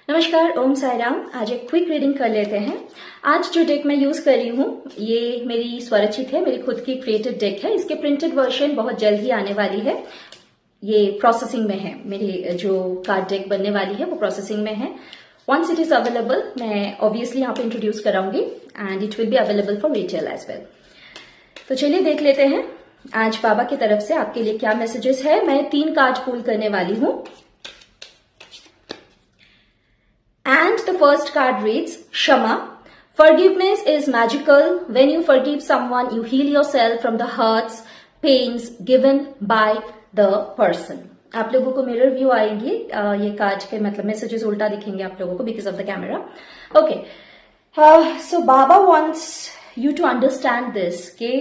नमस्कार, ओम साई राम। आज एक क्विक रीडिंग कर लेते हैं। आज जो डेक मैं यूज कर रही हूँ ये मेरी स्वरचित है, मेरी खुद की क्रिएटेड डेक है। इसके प्रिंटेड वर्जन बहुत जल्द ही आने वाली है। ये प्रोसेसिंग में है, मेरी जो कार्ड डेक बनने वाली है वो प्रोसेसिंग में है। वंस इट इज अवेलेबल मैं ऑब्वियसली यहाँ पे इंट्रोड्यूस कराऊंगी and it will be available for retail as well. तो चलिए देख लेते हैं आज बाबा की तरफ से आपके लिए क्या मैसेजेस है। मैं 3 कार्ड पुल करने वाली हूँ। And the first card reads, Shama. Forgiveness is magical. When you forgive someone, you heal yourself from the hurts, pains given by the person. आप लोगों को मिरर व्यू आएंगी, ये कार्ड के मतलब मैसेजेस उल्टा दिखेंगे आप लोगों को because of the camera. Okay, so Baba wants you to understand this कि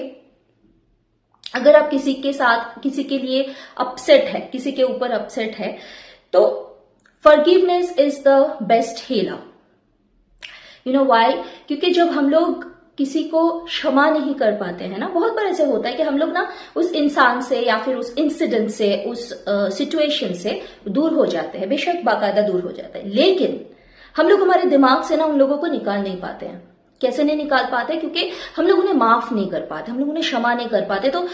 अगर आप किसी के साथ, किसी के लिए अपसेट है, किसी के ऊपर अपसेट है, तो Forgiveness is the best healer. You know why? क्योंकि जब हम लोग किसी को क्षमा नहीं कर पाते हैं ना, बहुत बार ऐसे होता है कि हम लोग ना उस इंसान से या फिर उस इंसिडेंट से, उस सिचुएशन से दूर हो जाते हैं। बेशक बाकायदा दूर हो जाते हैं, लेकिन हम लोग हमारे दिमाग से ना उन लोगों को निकाल नहीं पाते हैं। कैसे नहीं निकाल पाते? क्योंकि हम लोग उन्हें माफ नहीं कर पाते, हम लोग उन्हें क्षमा नहीं कर पाते। तो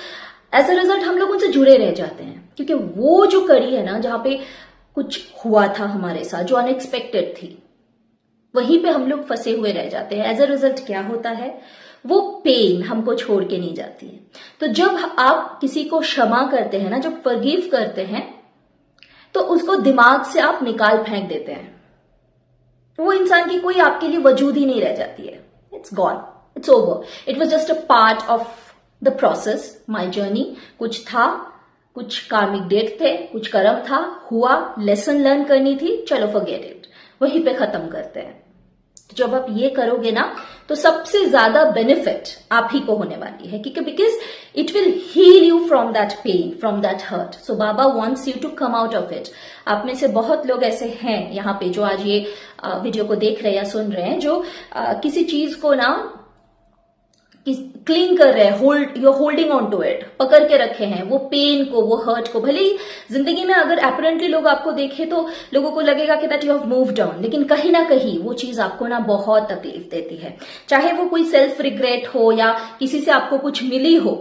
एज अ रिजल्ट हम लोग उनसे जुड़े रह जाते हैं, क्योंकि वो जो कड़ी है ना, जहां पे कुछ हुआ था हमारे साथ जो अनएक्सपेक्टेड थी, वहीं पे हम लोग फंसे हुए रह जाते हैं। एज अ रिजल्ट क्या होता है, वो पेन हमको छोड़ के नहीं जाती है। तो जब आप किसी को क्षमा करते हैं ना, जब फॉरगिव करते हैं, तो उसको दिमाग से आप निकाल फेंक देते हैं। वो इंसान की कोई आपके लिए वजूद ही नहीं रह जाती है। It's gone, it's over, it was just a part of the process, my journey. कुछ था, कुछ कार्मिक डेट थे, कुछ कर्म था, हुआ, लेसन लर्न करनी थी, चलो फॉरगेट इट, वहीं पे खत्म करते हैं। तो जब आप ये करोगे ना, तो सबसे ज्यादा बेनिफिट आप ही को होने वाली है, क्योंकि because it will heal you from that pain, from that hurt. So Baba wants you to come out of it. आप में से बहुत लोग ऐसे हैं यहाँ पे जो आज ये वीडियो को देख रहे हैं या सुन रहे हैं, जो किसी चीज को ना क्लिंग कर रहे हैं, you holding on to it, पकड़ के रखे हैं वो पेन को, वो हर्ट को। भले ही जिंदगी में अगर अपरेंटली लोग आपको देखे तो लोगों को लगेगा कि that you have moved on, लेकिन कहीं ना कहीं वो चीज आपको ना बहुत तकलीफ देती है। चाहे वो कोई सेल्फ रिग्रेट हो या किसी से आपको कुछ मिली हो,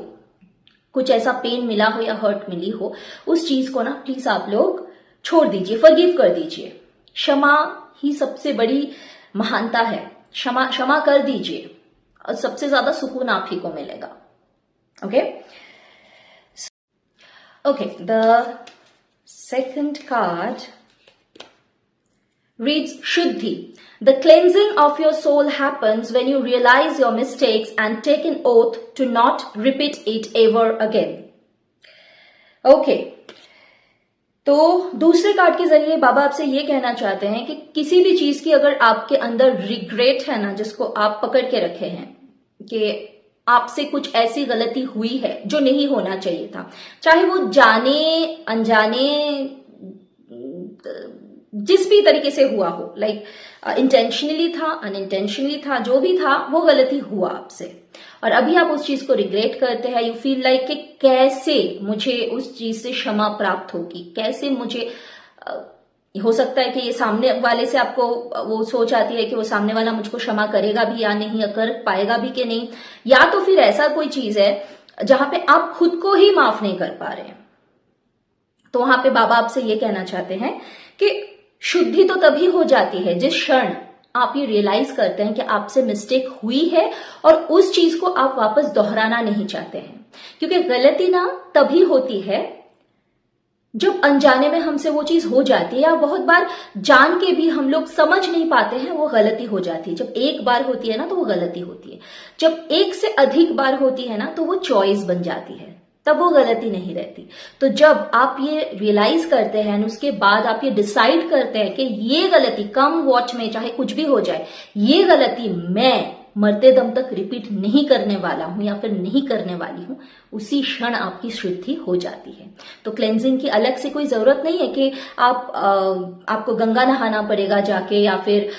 कुछ ऐसा पेन मिला हो या हर्ट मिली हो, उस चीज को ना प्लीज आप लोग छोड़ दीजिए, फॉरगिव कर दीजिए। क्षमा ही सबसे बड़ी महानता है। क्षमा कर दीजिए और सबसे ज्यादा सुकून आप ही को मिलेगा। Okay okay, the second card reads Shuddhi. The cleansing of your soul happens when you realize your mistakes and take an oath to not repeat it ever again. Okay. तो दूसरे कार्ड के जरिए बाबा आपसे ये कहना चाहते हैं कि किसी भी चीज की अगर आपके अंदर रिग्रेट है ना, जिसको आप पकड़ के रखे हैं कि आपसे कुछ ऐसी गलती हुई है जो नहीं होना चाहिए था, चाहे वो जाने अनजाने जिस भी तरीके से हुआ हो, लाइक इंटेंशनली था, अनइंटेंशनली था, जो भी था वो गलती हुआ आपसे, और अभी आप उस चीज को रिग्रेट करते हैं। यू फील लाइक कि कैसे मुझे उस चीज से क्षमा प्राप्त होगी, कैसे मुझे हो सकता है कि ये सामने वाले से आपको वो सोच आती है कि वो सामने वाला मुझको क्षमा करेगा भी या नहीं, कर पाएगा भी कि नहीं, या तो फिर ऐसा कोई चीज है जहां पे आप खुद को ही माफ नहीं कर पा रहे हैं। तो वहां पे बाबा आपसे ये कहना चाहते हैं कि शुद्धि तो तभी हो जाती है जिस क्षण आप ये रियलाइज करते हैं कि आपसे मिस्टेक हुई है और उस चीज को आप वापस दोहराना नहीं चाहते हैं। क्योंकि गलती ना तभी होती है जब अनजाने में हमसे वो चीज हो जाती है, या बहुत बार जान के भी हम लोग समझ नहीं पाते हैं, वो गलती हो जाती है। जब एक बार होती है ना तो वो गलती होती है, जब एक से अधिक बार होती है ना तो वो चॉइस बन जाती है, तब वो गलती नहीं रहती। तो जब आप ये रियलाइज करते हैं, उसके बाद आप ये डिसाइड करते हैं कि ये गलती कम वॉट में चाहे कुछ भी हो जाए, ये गलती मैं मरते दम तक रिपीट नहीं करने वाला हूं या फिर नहीं करने वाली हूं, उसी क्षण आपकी शुद्धि हो जाती है। तो क्लेंजिंग की अलग से कोई जरूरत नहीं है कि आपको गंगा नहाना पड़ेगा जाके, या फिर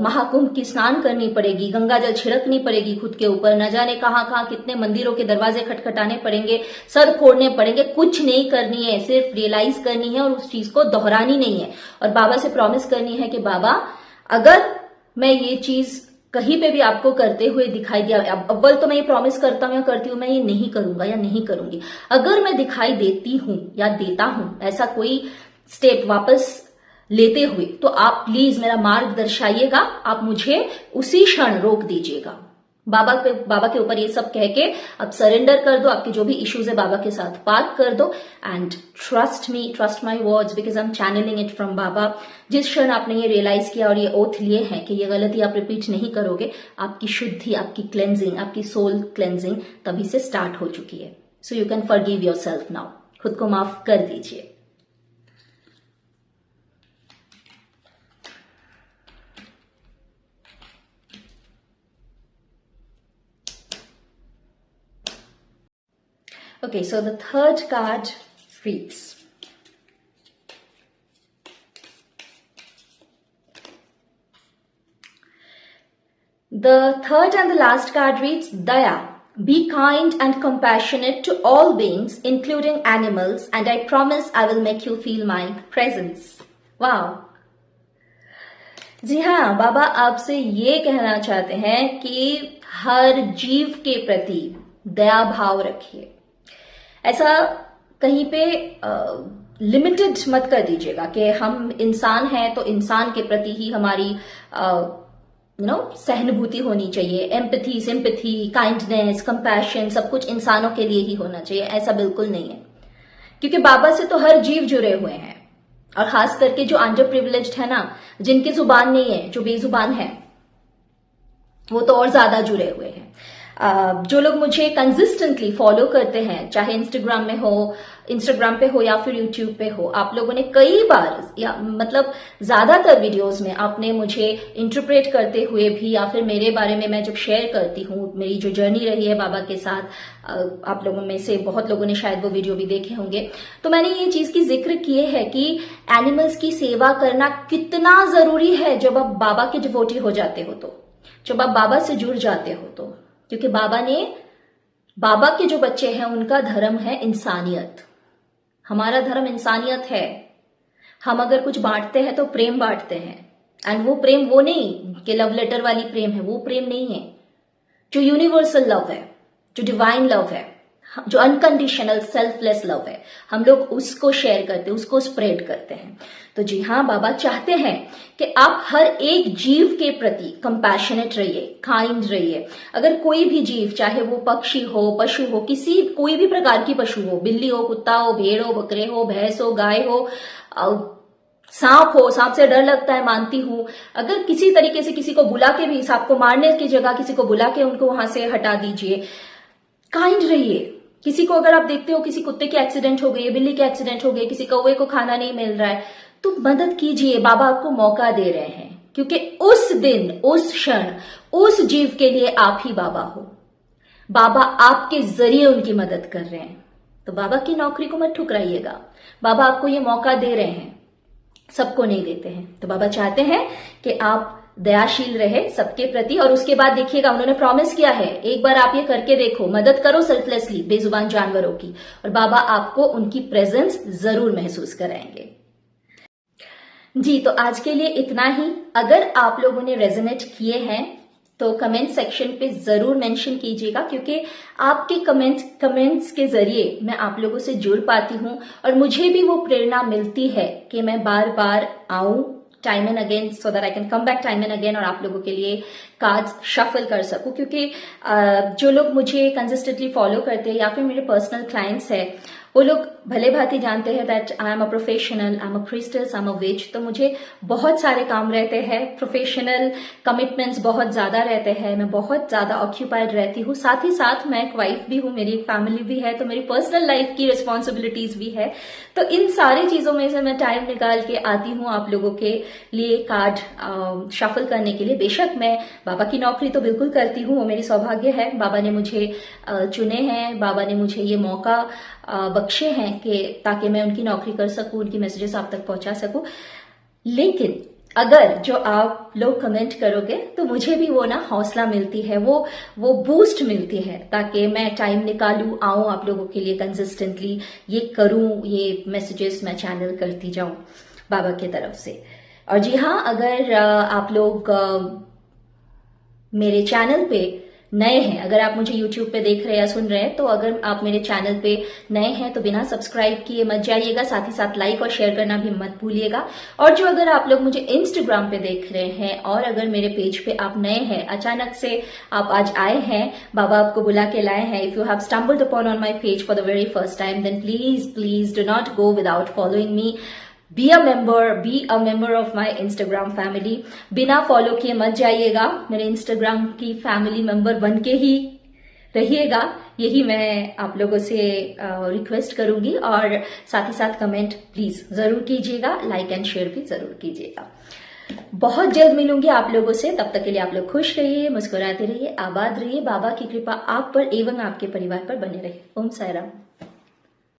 महाकुंभ की स्नान करनी पड़ेगी, गंगा जल छिड़कनी पड़ेगी खुद के ऊपर, न जाने कहां कहां कितने मंदिरों के दरवाजे खटखटाने पड़ेंगे, सर फोड़ने पड़ेंगे। कुछ नहीं करनी है, सिर्फ रियलाइज करनी है और उस चीज को दोहरानी नहीं है। और बाबा से प्रॉमिस करनी है कि बाबा, अगर मैं ये चीज कहीं पे भी आपको करते हुए दिखाई दिया, अव्वल तो मैं ये प्रॉमिस करता हूं या करती हूं मैं ये नहीं करूंगा या नहीं करूंगी, अगर मैं दिखाई देती हूं या देता हूं ऐसा कोई स्टेप वापस लेते हुए, तो आप प्लीज मेरा मार्ग दर्शाइएगा, आप मुझे उसी क्षण रोक दीजिएगा। बाबा के ऊपर ये सब कह के अब सरेंडर कर दो, आपके जो भी इश्यूज है बाबा के साथ पार्क कर दो, and trust me, trust my words, because I am channeling it from Baba. जिस क्षण आपने ये रियलाइज किया और ये ओथ लिए हैं कि ये गलती आप रिपीट नहीं करोगे, आपकी शुद्धि, आपकी क्लेंजिंग, आपकी सोल क्लेंजिंग तभी से स्टार्ट हो चुकी है। So you can forgive yourself now, खुद को माफ कर दीजिए। Okay, so the third card reads, the third and the last card reads, Daya, be kind and compassionate to all beings, including animals, and I promise I will make you feel my presence. Wow. जी हाँ, बाबा आपसे ये कहना चाहते हैं कि हर जीव के प्रति दया भाव रखिए। ऐसा कहीं पे लिमिटेड मत कर दीजिएगा कि हम इंसान हैं तो इंसान के प्रति ही हमारी सहानुभूति होनी चाहिए, एम्पैथी, सिंपैथी, काइंडनेस, कंपैशन, सब कुछ इंसानों के लिए ही होना चाहिए। ऐसा बिल्कुल नहीं है, क्योंकि बाबा से तो हर जीव जुड़े हुए हैं, और खास करके जो अंडर प्रिविलेज्ड है ना, जिनकी जुबान नहीं है, जो बेजुबान है, वो तो और ज्यादा जुड़े हुए हैं। जो लोग मुझे कंसिस्टेंटली फॉलो करते हैं, चाहे इंस्टाग्राम पे हो या फिर यूट्यूब पे हो, आप लोगों ने कई बार या मतलब ज्यादातर वीडियोस में आपने मुझे इंटरप्रेट करते हुए भी, या फिर मेरे बारे में मैं जब शेयर करती हूँ, मेरी जो जर्नी रही है बाबा के साथ, आप लोगों में से बहुत लोगों ने शायद वो वीडियो भी देखे होंगे, तो मैंने ये चीज की जिक्र किए है कि एनिमल्स की सेवा करना कितना जरूरी है जब आप बाबा के डिवोटी हो जाते हो, तो जब आप बाबा से जुड़ जाते हो, तो क्योंकि बाबा के जो बच्चे हैं उनका धर्म है इंसानियत। हमारा धर्म इंसानियत है। हम अगर कुछ बांटते हैं तो प्रेम बांटते हैं, एंड वो प्रेम वो नहीं कि लव लेटर वाली प्रेम है, वो प्रेम नहीं है जो यूनिवर्सल लव है, जो डिवाइन लव है, जो अनकंडीशनल सेल्फलेस लव है, हम लोग उसको शेयर करते हैं, उसको स्प्रेड करते हैं। तो जी हाँ, बाबा चाहते हैं कि आप हर एक जीव के प्रति कंपैशनेट रहिए, काइंड रहिए। अगर कोई भी जीव, चाहे वो पक्षी हो, पशु हो, कोई भी प्रकार की पशु हो, बिल्ली हो, कुत्ता हो, भेड़ हो, बकरे हो, भैंस हो, गाय हो, सांप हो, सांप से डर लगता है, मानती हूं, अगर किसी तरीके से किसी को बुला के भी, सांप को मारने की जगह किसी को बुला के उनको वहां से हटा दीजिए, काइंड रहिए। किसी को अगर आप देखते हो किसी कुत्ते की एक्सीडेंट हो गई है, बिल्ली की एक्सीडेंट हो गई, किसी कौवे को खाना नहीं मिल रहा है, तो मदद कीजिए। बाबा आपको मौका दे रहे हैं, क्योंकि उस दिन, उस क्षण, उस जीव के लिए आप ही बाबा हो। बाबा आपके जरिए उनकी मदद कर रहे हैं, तो बाबा की नौकरी को मत ठुकराइएगा। बाबा आपको ये मौका दे रहे हैं, सबको नहीं देते हैं। तो बाबा चाहते हैं कि आप दयाशील रहे सबके प्रति, और उसके बाद देखिएगा, उन्होंने प्रॉमिस किया है, एक बार आप ये करके देखो, मदद करो सेल्फलेसली बेजुबान जानवरों की, और बाबा आपको उनकी प्रेजेंस जरूर महसूस कराएंगे। जी, तो आज के लिए इतना ही। अगर आप लोगों ने रेजोनेट किए हैं तो कमेंट सेक्शन पे जरूर मेंशन कीजिएगा, क्योंकि आपके कमेंट्स के जरिए मैं आप लोगों से जुड़ पाती हूं, और मुझे भी वो प्रेरणा मिलती है कि मैं बार बार आऊं time and again, so that I can come back time and again और आप लोगों के लिए कार्ड्स शफल कर सकूं। क्योंकि जो लोग मुझे कंसिस्टेंटली फॉलो करते हैं या फिर मेरे पर्सनल क्लाइंट्स है, वो लोग भले भांति जानते हैं that I am a professional, I am a priestess, I am a witch, तो मुझे बहुत सारे काम रहते हैं, प्रोफेशनल कमिटमेंट्स बहुत ज्यादा रहते हैं, मैं बहुत ज्यादा ऑक्यूपाइड रहती हूँ। साथ ही साथ मैं एक वाइफ भी हूँ, मेरी एक फैमिली भी है, तो मेरी पर्सनल लाइफ की रिस्पॉन्सिबिलिटीज भी है। तो इन सारी चीजों में से मैं टाइम निकाल के आती हूँ आप लोगों के लिए कार्ड शफल करने के लिए। बेशक मैं बाबा की नौकरी तो बिल्कुल करती हूँ, वो मेरी सौभाग्य है, बाबा ने मुझे चुने हैं, बाबा ने मुझे ये मौका बख्शे हैं कि ताकि मैं उनकी नौकरी कर सकूं, उनकी मैसेजेस आप तक पहुंचा सकूं। लेकिन अगर जो आप लोग कमेंट करोगे तो मुझे भी वो ना हौसला मिलती है, वो बूस्ट मिलती है, ताकि मैं टाइम निकालूं, आऊं आप लोगों के लिए कंसिस्टेंटली, ये करूं, ये मैसेजेस मैं चैनल करती जाऊं बाबा की तरफ से। और जी हाँ, अगर आप लोग मेरे चैनल पे नए हैं, अगर आप मुझे YouTube पे देख रहे हैं या सुन रहे हैं, तो अगर आप मेरे चैनल पे नए हैं तो बिना सब्सक्राइब किए मत जाइएगा, साथ ही साथ लाइक और शेयर करना भी मत भूलिएगा। और जो अगर आप लोग मुझे Instagram पे देख रहे हैं और अगर मेरे पेज पे आप नए हैं, अचानक से आप आज आए हैं, बाबा आपको बुला के लाए हैं, if you have stumbled upon on my page for the very first time, then please do not go without following me. Be a member of my Instagram family. बिना फॉलो किए मत जाइएगा, मेरे इंस्टाग्राम की फैमिली मेंबर बन के ही रहिएगा, यही मैं आप लोगों से रिक्वेस्ट करूंगी। और साथ ही साथ कमेंट प्लीज जरूर कीजिएगा, लाइक एंड शेयर भी जरूर कीजिएगा। बहुत जल्द मिलूंगी आप लोगों से, तब तक के लिए आप लोग खुश रहिए, मुस्कुराते रहिए, आबाद रहिए, बाबा की कृपा आप पर एवं आपके परिवार पर बने रहे। ओम साई राम।